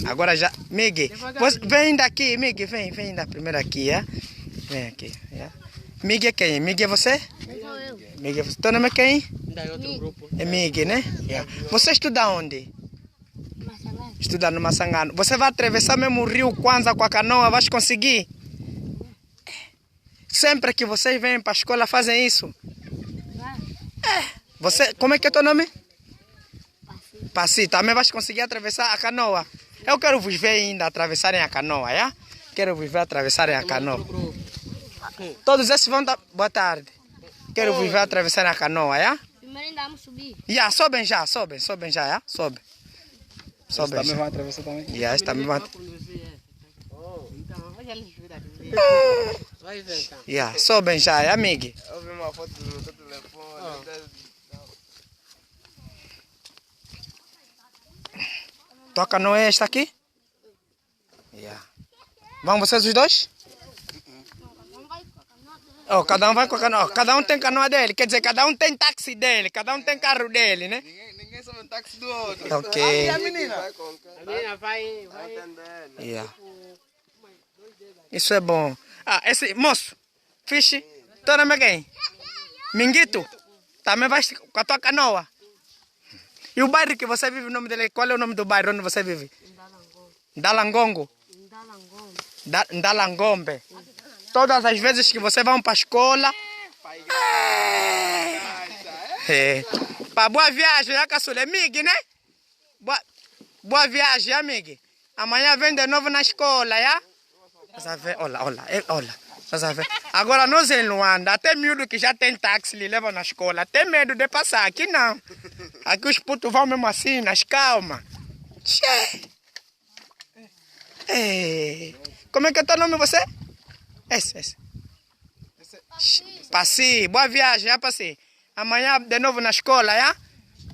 Agora já, Miguel, vem daqui, Miguel, vem da primeira aqui, é? Vem aqui, é? Miguel é quem? Miguel é você? Sou eu. Miguel, teu nome é quem? Da outro grupo. É Miguel, né? É. Você estuda onde? Massangano. Estuda no Massangano. Você vai atravessar mesmo o rio Kwanza com a canoa, vai conseguir? Sempre que vocês vêm para a escola fazem isso? Vai. Você, como é que é teu nome? Passi. Passi, também vais conseguir atravessar a canoa. Eu quero vos ver ainda atravessarem a canoa, é? Quero vos ver atravessarem a canoa. Todos esses vão dar... Boa tarde. Quero vos ver atravessarem a canoa, é? Primeiro ainda vamos subir. Sobem já, é? Sobem. Sobem Também já. vão atravessar também? Esse também vai... Então, olha ali, vai ver então. Sobem já, é, amigo? Eu vi uma foto no teu telefone. Tua canoa é esta aqui? Vão vocês os dois? Oh, cada um vai com a canoa. Cada um tem canoa dele. Quer dizer, cada um tem táxi dele. Cada um tem carro dele, né? Ninguém sabe o táxi do outro. Ok. E a menina? A menina vai... Atendendo. Isso é bom. Esse moço, Fish, teu nome é quem? Minguito, também vai com a tua canoa. E o bairro que você vive, o nome dele, qual é o nome do bairro onde você vive? Ndalangongo. Ndalangombe. Todas as vezes que você vai para a escola... Boa viagem, né, caçula? É Mig, né? Boa viagem, amigo. Amanhã vem de novo na escola, já? Olha. Agora nós em Luanda, até miúdo que já tem táxi, lhe leva na escola. Tem medo de passar, aqui não. Aqui os putos vão mesmo assim, nas calmas. Como é que é teu nome você? Esse. Passi, boa viagem, já Passi. Amanhã de novo na escola, já?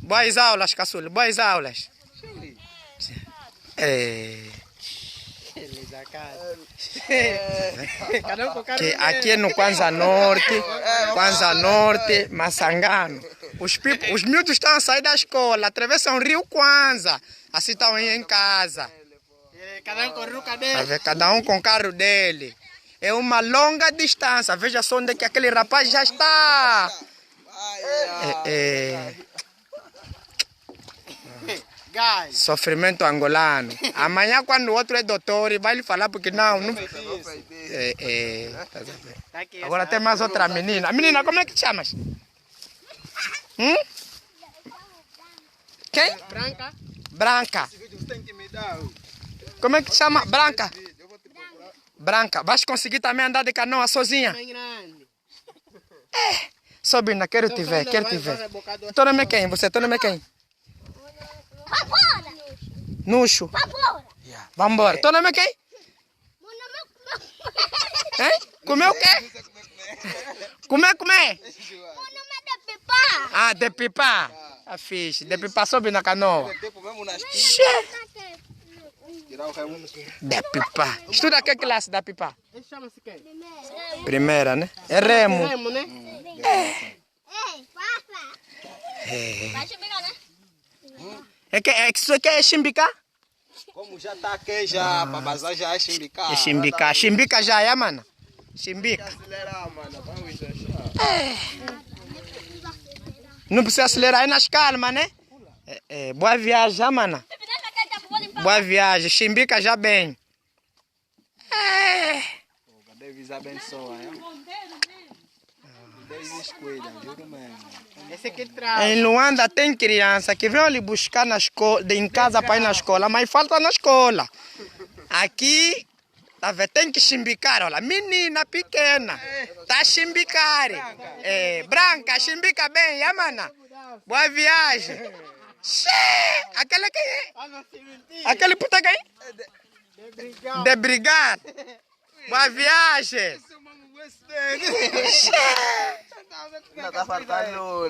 Boas aulas, caçula, boas aulas. Que aqui é no Kwanza Norte, Massangano. Os miúdos estão a sair da escola, atravessam o rio Kwanza, assim estão aí em casa. Cada um com a ruca dele. Cada um com o carro dele. É uma longa distância. Veja só onde é que aquele rapaz já está. Sofrimento angolano. Amanhã, quando o outro é doutor, vai lhe falar porque não. Agora tem mais outra menina. Menina, como é que te chamas? Quem? Branca. Como é que te chama? Branca. Vais conseguir também andar de canoa sozinha? Sobe ainda, quero te ver. Teu nome é quem? Teu nome é quem? Nuxo. Vambora. Teu nome é quem? Hein? Comeu o quê? Comer? Meu nome é de Pipa. De pipa. Fixe. De pipa sobe na canoa. De pipa. Estuda que classe da pipa? Ele chama-se quem? Primeira, né? É remo. Remo, né? Ei, papa. Vai chimbicar, né? Isso aqui é chimbicar? Como já tá aqui já, para bazar já é chimbicar. É chimbicar. Chimbica já é, mano? Chimbica. Acelerar, mano. Vamos deixar. Não precisa acelerar aí nas calmas, né? Boa viagem, mano. Boa viagem. Chimbica já bem. Deus abençoa, hein? Deus cuida, juro mesmo. Esse aqui traz. Em Luanda tem criança que vem ali buscar na escola, em casa para ir na escola, mas falta na escola. Aqui, tá vendo? Tem que chimbicar, olha, menina pequena, tá chimbicar. Branca, chimbica bem, mana? Boa viagem. Aquele quem é? Aquele puta quem? De brigado. Boa viagem. Ainda tá faltando